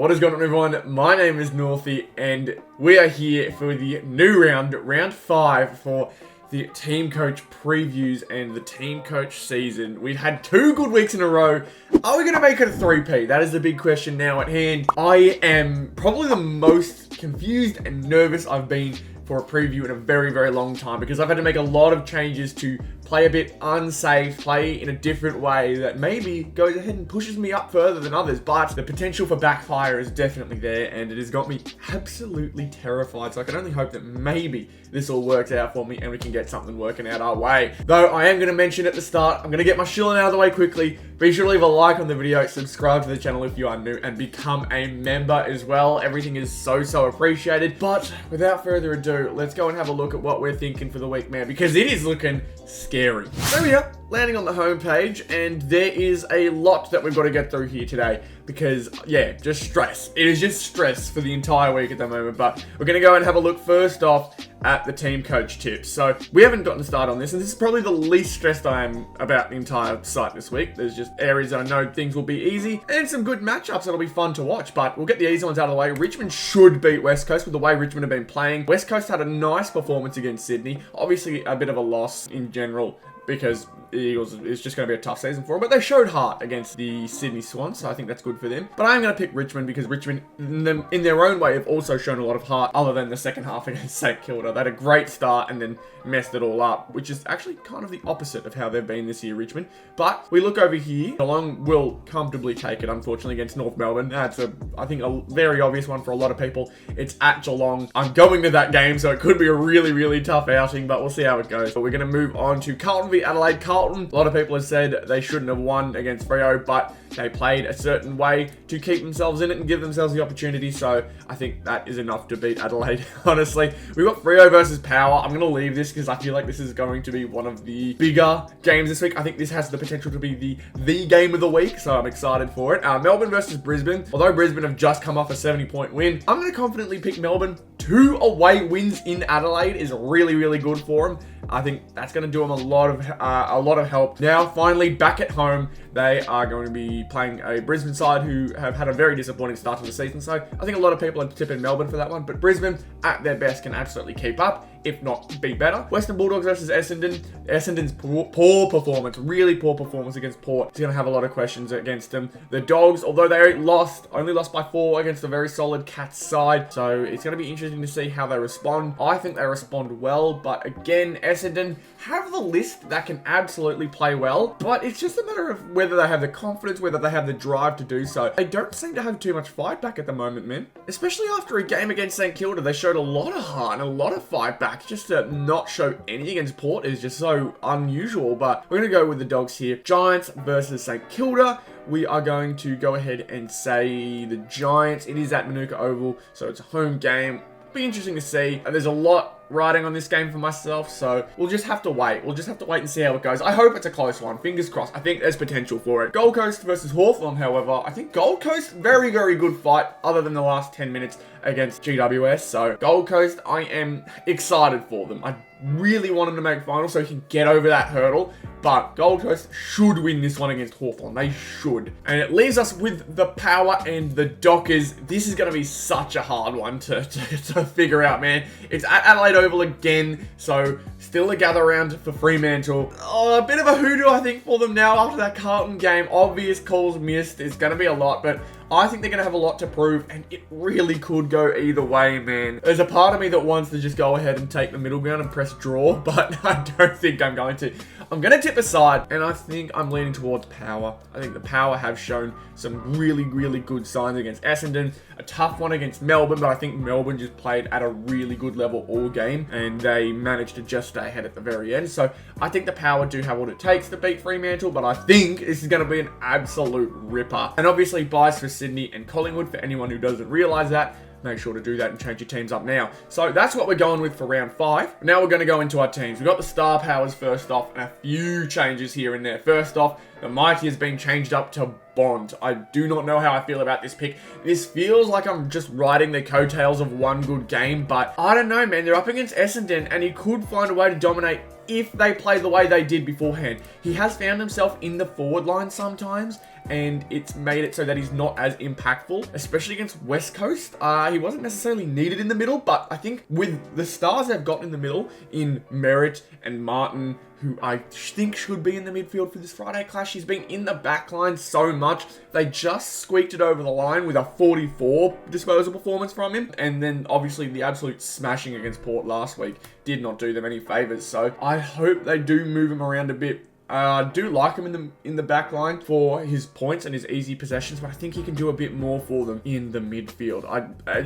What is going on, everyone? My name is Northy, and we are here for the new round 5 for the Teamcoach previews and the Teamcoach season. We've had 2 good weeks in a row. Are we going to make it a 3P? That is the big question now at hand. I am probably the most confused and nervous I've been for a preview in a very, very long time, because I've had to make a lot of changes to play a bit unsafe, play in a different way that maybe goes ahead and pushes me up further than others, but the potential for backfire is definitely there, and it has got me absolutely terrified. So I can only hope that maybe this all works out for me and we can get something working out our way. Though I am going to mention at the start, I'm going to get my shilling out of the way quickly. Be sure to leave a like on the video, subscribe to the channel if you are new, and become a member as well. Everything is so appreciated. But without further ado, let's go and have a look at what we're thinking for the week, man, because it is looking scary. So here, landing on the homepage, and there is a lot that we've got to get through here today because, yeah, just stress. It is just stress for the entire week at the moment, but we're going to go and have a look first off at the Teamcoach tips. So we haven't gotten started on this, and this is probably the least stressed I am about the entire site this week. There's just areas that I know things will be easy and some good matchups that'll be fun to watch, but we'll get the easy ones out of the way. Richmond should beat West Coast with the way Richmond have been playing. West Coast had a nice performance against Sydney. Obviously a bit of a loss in general because the Eagles, it's just going to be a tough season for them. But they showed heart against the Sydney Swans, so I think that's good for them. But I'm going to pick Richmond because Richmond, in their own way, have also shown a lot of heart other than the second half against St Kilda. They had a great start and then messed it all up, which is actually kind of the opposite of how they've been this year, Richmond. But we look over here. Geelong will comfortably take it, unfortunately, against North Melbourne. That's, I think, a very obvious one for a lot of people. It's at Geelong. I'm going to that game, so it could be a really tough outing, but we'll see how it goes. But we're going to move on to Carlton v Adelaide. Carlton, a lot of people have said they shouldn't have won against Freo, but they played a certain way to keep themselves in it and give themselves the opportunity, so I think that is enough to beat Adelaide, honestly. We've got Freo versus Power. I'm going to leave this because I feel like this is going to be one of the bigger games this week. I think this has the potential to be the game of the week, so I'm excited for it. Melbourne versus Brisbane. Although Brisbane have just come off a 70-point win, I'm going to confidently pick Melbourne. 2 away wins in Adelaide is really good for them. I think that's going to do them a lot of help. Now, finally, back at home, they are going to be playing a Brisbane side who have had a very disappointing start to the season. So I think a lot of people are tipping Melbourne for that one. But Brisbane, at their best, can absolutely keep up, if not be better. Western Bulldogs versus Essendon. Essendon's poor performance, really poor performance against Port. It's going to have a lot of questions against them. The Dogs, although they only lost by 4 against a very solid Cats side. So it's going to be interesting to see how they respond. I think they respond well, but again, Essendon have the list that can absolutely play well, but it's just a matter of whether they have the confidence, whether they have the drive to do so. They don't seem to have too much fight back at the moment, man. Especially after a game against St Kilda, they showed a lot of heart and a lot of fight back. Just to not show any against Port is just so unusual, but we're going to go with the Dogs here. Giants versus St Kilda. We are going to go ahead and say the Giants. It is at Manuka Oval, so it's a home game. Be interesting to see. There's a lot riding on this game for myself, so we'll just have to wait. We'll just have to wait and see how it goes. I hope it's a close one. Fingers crossed. I think there's potential for it. Gold Coast versus Hawthorn, however. I think Gold Coast, very good fight, other than the last 10 minutes against GWS. So Gold Coast, I am excited for them. I really want them to make finals so he can get over that hurdle, but Gold Coast should win this one against Hawthorn. They should. And it leaves us with the Power and the Dockers. This is going to be such a hard one to figure out, man. It's at Adelaide Oval again, so still a gather round for Fremantle. A bit of a hoodoo, I think, for them now after that Carlton game. Obvious calls missed. It's going to be a lot, but I think they're going to have a lot to prove, and it really could go either way, man. There's a part of me that wants to just go ahead and take the middle ground and press draw, but I don't think I'm going to. I'm going to tip aside, and I think I'm leaning towards Power. I think the Power have shown some really good signs against Essendon. A tough one against Melbourne, but I think Melbourne just played at a really good level all game, and they managed to just stay ahead at the very end. So I think the Power do have what it takes to beat Fremantle, but I think this is going to be an absolute ripper. And obviously buys for Sydney and Collingwood for anyone who doesn't realise that. Make sure to do that and change your teams up now. So that's what we're going with for round 5. Now we're going to go into our teams. We've got the star powers first off, and a few changes here and there. First off, the Mighty has been changed up to Bond. I do not know how I feel about this pick. This feels like I'm just riding the coattails of one good game, but I don't know, man. They're up against Essendon, and he could find a way to dominate if they play the way they did beforehand. He has found himself in the forward line sometimes, and it's made it so that he's not as impactful, especially against West Coast. He wasn't necessarily needed in the middle, but I think with the stars they've got in the middle, in Merritt and Martin, who I think should be in the midfield for this Friday clash. He's been in the back line so much. They just squeaked it over the line with a 44 disposal performance from him. And then obviously the absolute smashing against Port last week did not do them any favours. So I hope they do move him around a bit. I do like him in the back line for his points and his easy possessions, but I think he can do a bit more for them in the midfield.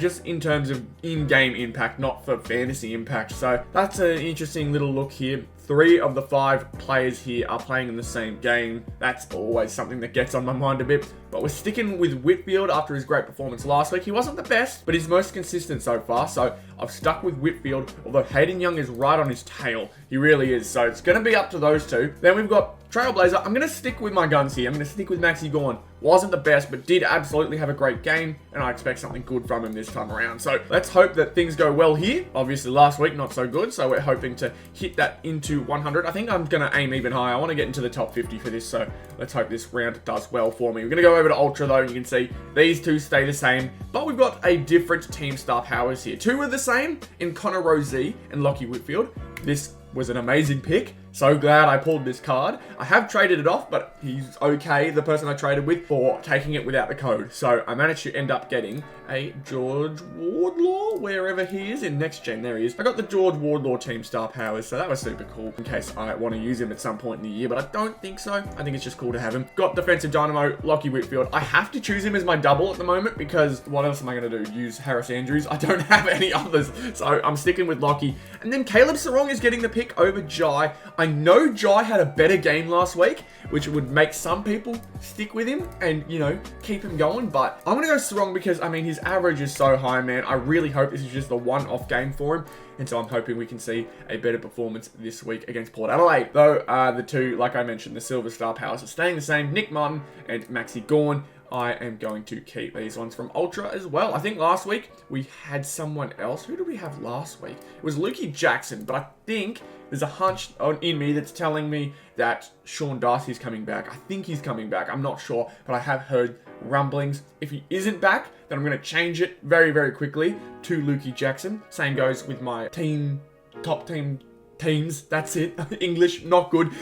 Just in terms of in-game impact, not for fantasy impact. So that's an interesting little look here. 3 of the 5 players here are playing in the same game. That's always something that gets on my mind a bit. But we're sticking with Whitfield after his great performance last week. He wasn't the best, but he's most consistent so far. So I've stuck with Whitfield, although Hayden Young is right on his tail. He really is. So it's going to be up to those two. Then we've got Trailblazer. I'm going to stick with my guns here. I'm going to stick with Maxi Gawn. Wasn't the best, but did absolutely have a great game, and I expect something good from him this time around. So let's hope that things go well here. Obviously, last week, not so good, so we're hoping to hit that into 100. I think I'm going to aim even higher. I want to get into the top 50 for this, so let's hope this round does well for me. We're going to go over to Ultra, though, and you can see these two stay the same, but we've got a different team star powers here. 2 are the same in Connor Rozee and Lockie Whitfield. This was an amazing pick. So glad I pulled this card. I have traded it off, but he's okay, the person I traded with, for taking it without the code. So I managed to end up getting a George Wardlaw, wherever he is in Next Gen. There he is. I got the George Wardlaw team star powers, so that was super cool in case I want to use him at some point in the year, but I don't think so. I think it's just cool to have him. Got defensive dynamo, Lockie Whitfield. I have to choose him as my double at the moment because what else am I going to do? Use Harris Andrews? I don't have any others, so I'm sticking with Lockie. And then Caleb Sarong is getting the pick over Jai. I know Jai had a better game last week, which would make some people stick with him and, you know, keep him going. But I'm going to go Sarong because, I mean, his average is so high, man. I really hope this is just a one-off game for him. And so I'm hoping we can see a better performance this week against Port Adelaide. Though the two, like I mentioned, the Silver Star powers are staying the same. Nick Martin and Maxi Gawn. I am going to keep these ones from Ultra as well. I think last week we had someone else. Who did we have last week? It was Lukey Jackson, but I think there's a hunch in me that's telling me that Sean Darcy's coming back. I think he's coming back. I'm not sure, but I have heard rumblings. If he isn't back, then I'm going to change it very, very quickly to Lukey Jackson. Same goes with my top teams. That's it. English, not good.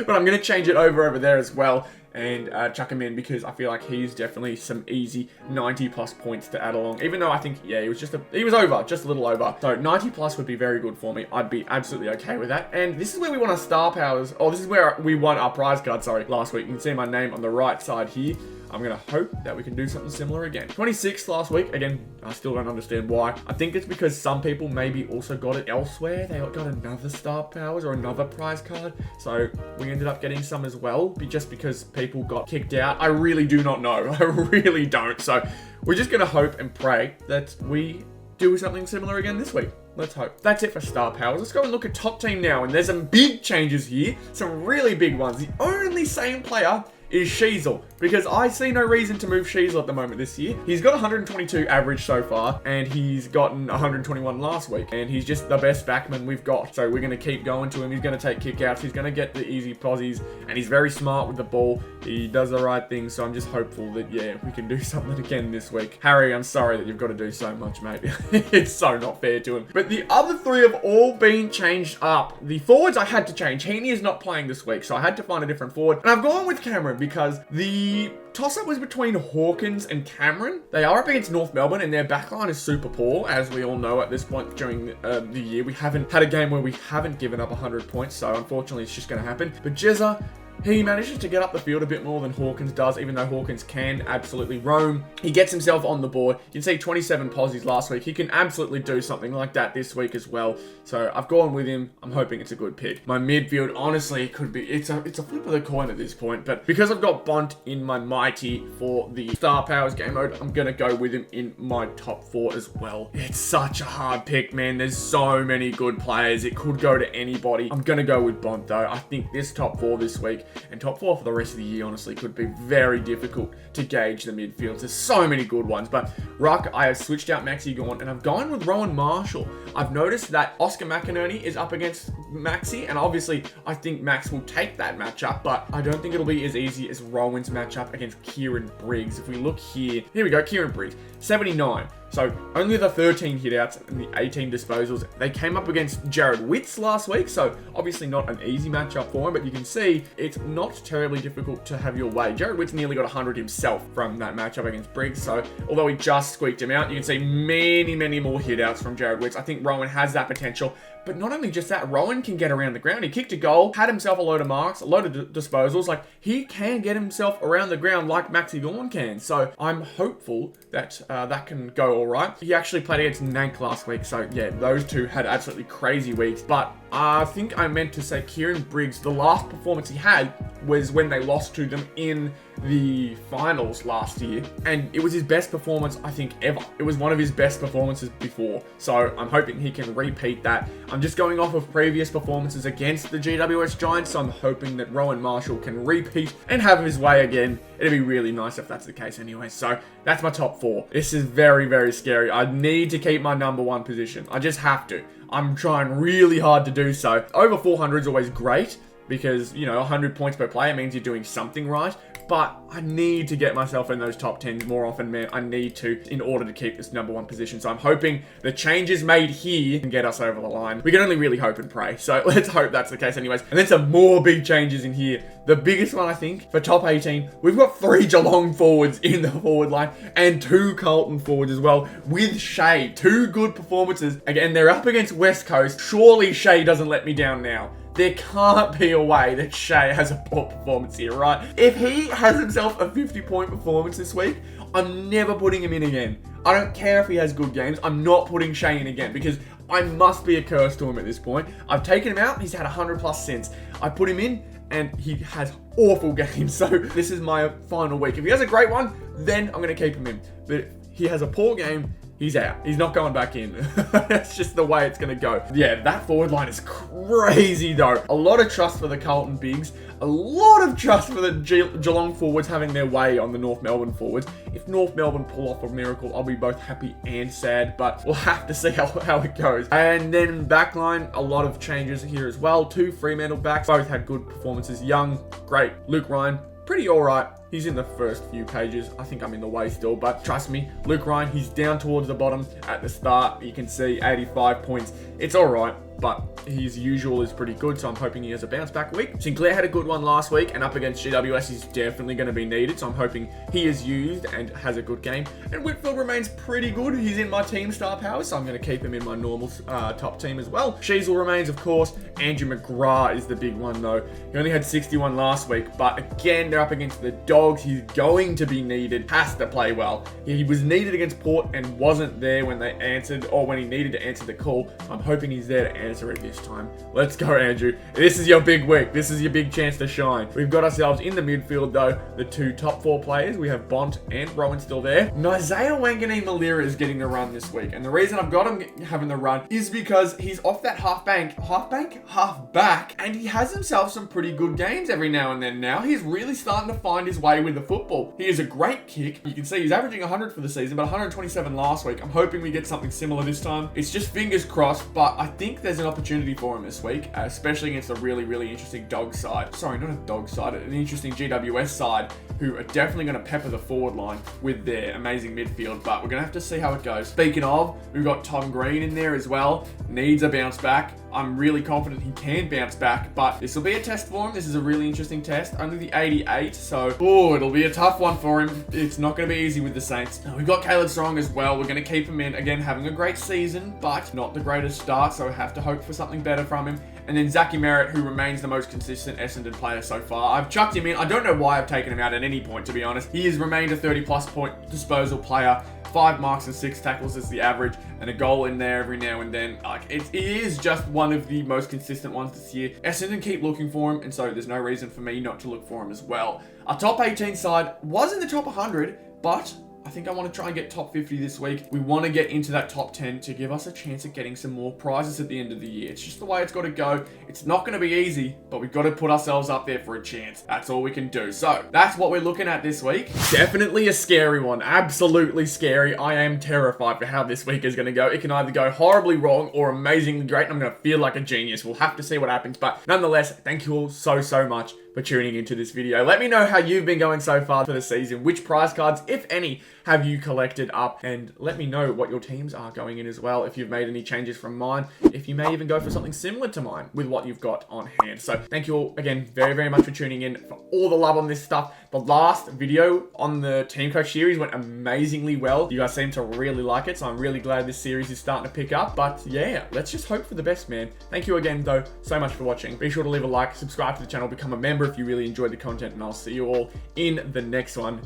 But I'm going to change it over there as well. And chuck him in because I feel like he's definitely some easy 90 plus points to add along. Even though I think, yeah, he was over, just a little over. So 90 plus would be very good for me. I'd be absolutely okay with that. And this is where we won our star powers. Oh, this is where we won our prize card, sorry, last week. You can see my name on the right side here. I'm going to hope that we can do something similar again. 26th last week. Again, I still don't understand why. I think it's because some people maybe also got it elsewhere. They got another star powers or another prize card. So we ended up getting some as well, just because people got kicked out. I really do not know. I really don't. So we're just going to hope and pray that we do something similar again this week. Let's hope. That's it for star powers. Let's go and look at top team now. And there's some big changes here. Some really big ones. The only same player is Sheasel, because I see no reason to move Sheasel at the moment this year. He's got 122 average so far, and he's gotten 121 last week, and he's just the best backman we've got. So we're going to keep going to him. He's going to take kickouts. He's going to get the easy posies, and he's very smart with the ball. He does the right thing, so I'm just hopeful that, yeah, we can do something again this week. Harry, I'm sorry that you've got to do so much, mate. It's so not fair to him. But the other 3 have all been changed up. The forwards I had to change. Heaney is not playing this week, so I had to find a different forward, and I've gone with Cameron because the toss-up was between Hawkins and Cameron. They are up against North Melbourne, and their backline is super poor, as we all know at this point during the year. We haven't had a game where we haven't given up 100 points, so unfortunately it's just going to happen. But Jezza, he manages to get up the field a bit more than Hawkins does, even though Hawkins can absolutely roam. He gets himself on the board. You can see 27 posies last week. He can absolutely do something like that this week as well. So I've gone with him. I'm hoping it's a good pick. My midfield, honestly, could be, it's a flip of the coin at this point. But because I've got Bont in my Mighty for the Star Powers game mode, I'm going to go with him in my top 4 as well. It's such a hard pick, man. There's so many good players. It could go to anybody. I'm going to go with Bont, though. I think this top 4 this week And top 4 for the rest of the year, honestly, could be very difficult to gauge the midfield. There's so many good ones. But ruck, I have switched out Maxi Gawn, and I've gone with Rowan Marshall. I've noticed that Oscar McInerney is up against Maxi, and obviously I think Max will take that matchup, but I don't think it'll be as easy as Rowan's matchup against Kieran Briggs. If we look here we go, Kieran Briggs, 79. So only the 13 hitouts and the 18 disposals. They came up against Jared Witts last week, so obviously not an easy matchup for him, but you can see it's not terribly difficult to have your way. Jared Witts nearly got 100 himself from that matchup against Briggs, so although he just squeaked him out, you can see many more hitouts from Jared Witts. I think Rowan has that potential. But not only just that, Rowan can get around the ground. He kicked a goal, had himself a load of marks, a load of disposals. Like, he can get himself around the ground like Maxi Gawn can. So I'm hopeful that that can go all right. He actually played against Nank last week. So yeah, those two had absolutely crazy weeks. But I think I meant to say Kieran Briggs, the last performance he had was when they lost to them in the finals last year, and it was his best performance I think ever. It was one of his best performances before, so I'm hoping he can repeat that. I'm just going off of previous performances against the GWS Giants, so I'm hoping that Rowan Marshall can repeat and have his way again. It'd be really nice if that's the case anyway. So that's my top 4. This is very scary. I need to keep my number 1 position. I just have to. I'm trying really hard to do so. Over 400 is always great, because, you know, 100 points per player means you're doing something right. But I need to get myself in those top 10s more often, man. I need to, in order to keep this number 1 position. So I'm hoping the changes made here can get us over the line. We can only really hope and pray. So let's hope that's the case anyways. And then some more big changes in here. The biggest one, I think, for top 18, we've got 3 Geelong forwards in the forward line and 2 Carlton forwards as well, with Shea. 2 good performances. Again, they're up against West Coast. Surely Shea doesn't let me down now. There can't be a way that Shea has a poor performance here, right? If he has himself a 50-point performance this week, I'm never putting him in again. I don't care if he has good games. I'm not putting Shea in again, because I must be a curse to him at this point. I've taken him out. He's had 100+ since. I put him in, and he has awful games. So this is my final week. If he has a great one, then I'm going to keep him in. But if he has a poor game, he's out. He's not going back in. That's just the way it's going to go. Yeah, that forward line is crazy, though. A lot of trust for the Carlton bigs. A lot of trust for the Geelong forwards having their way on the North Melbourne forwards. If North Melbourne pull off a miracle, I'll be both happy and sad, but we'll have to see how it goes. And then backline, a lot of changes here as well. 2 Fremantle backs. Both had good performances. Young, great. Luke Ryan, pretty alright. He's in the first few pages. I think I'm in the way still, but trust me, Luke Ryan, he's down towards the bottom at the start. You can see 85 points. It's all right, but his usual is pretty good, so I'm hoping he has a bounce back week. Sinclair had a good one last week, and up against GWS, he's definitely going to be needed, so I'm hoping he is used and has a good game. And Whitfield remains pretty good. He's in my team star power, so I'm going to keep him in my normal top team as well. Sheasel remains, of course. Andrew McGrath is the big one, though. He only had 61 last week, but again, they're up against the Dogs. He's going to be needed, has to play well. He was needed against Port and wasn't there when they answered, or when he needed to answer the call. I'm hoping he's there to answer it this time. Let's go, Andrew. This is your big week. This is your big chance to shine. We've got ourselves in the midfield, though, the 2 top 4 players. We have Bont and Rowan still there. Isaiah Wanganeen-Malira is getting the run this week, and the reason I've got him having the run is because he's off that half back, and he has himself some pretty good games every now and then now. He's really starting to find his way with the football. He is a great kick. You can see he's averaging 100 for the season, but 127 last week. I'm hoping we get something similar this time. It's just fingers crossed, but I think there's an opportunity for him this week, especially against a really interesting dog side. Sorry, not a dog side, an interesting GWS side, who are definitely going to pepper the forward line with their amazing midfield, but we're going to have to see how it goes. Speaking of, we've got Tom Green in there as well. Needs a bounce back. I'm really confident he can bounce back, but this will be a test for him. This is a really interesting test. Only the 88, so it'll be a tough one for him. It's not going to be easy with the Saints. We've got Caleb Strong as well. We're going to keep him in. Again, having a great season, but not the greatest start, so we have to hope for something better from him. And then Zachy Merritt, who remains the most consistent Essendon player so far. I've chucked him in. I don't know why I've taken him out at any point, to be honest. He has remained a 30+ point disposal player. 5 marks and 6 tackles is the average, and a goal in there every now and then. It is just one of the most consistent ones this year. Essendon keep looking for him, and so there's no reason for me not to look for him as well. Our top 18 side was in the top 100, but I think I want to try and get top 50 this week. We want to get into that top 10 to give us a chance at getting some more prizes at the end of the year. It's just the way it's got to go. It's not going to be easy, but we've got to put ourselves up there for a chance. That's all we can do. So that's what we're looking at this week. Definitely a scary one. Absolutely scary. I am terrified for how this week is going to go. It can either go horribly wrong or amazingly great, and I'm going to feel like a genius. We'll have to see what happens. But nonetheless, thank you all so much for tuning into this video. Let me know how you've been going so far for the season. Which prize cards, if any, have you collected up? And let me know what your teams are going in as well. If you've made any changes from mine, if you may even go for something similar to mine with what you've got on hand. So thank you all again very much for tuning in, for all the love on this stuff. The last video on the Team Coach series went amazingly well. You guys seem to really like it, so I'm really glad this series is starting to pick up. But yeah, let's just hope for the best, man. Thank you again, though, so much for watching. Be sure to leave a like, subscribe to the channel, become a member if you really enjoyed the content, and I'll see you all in the next one.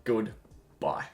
Goodbye.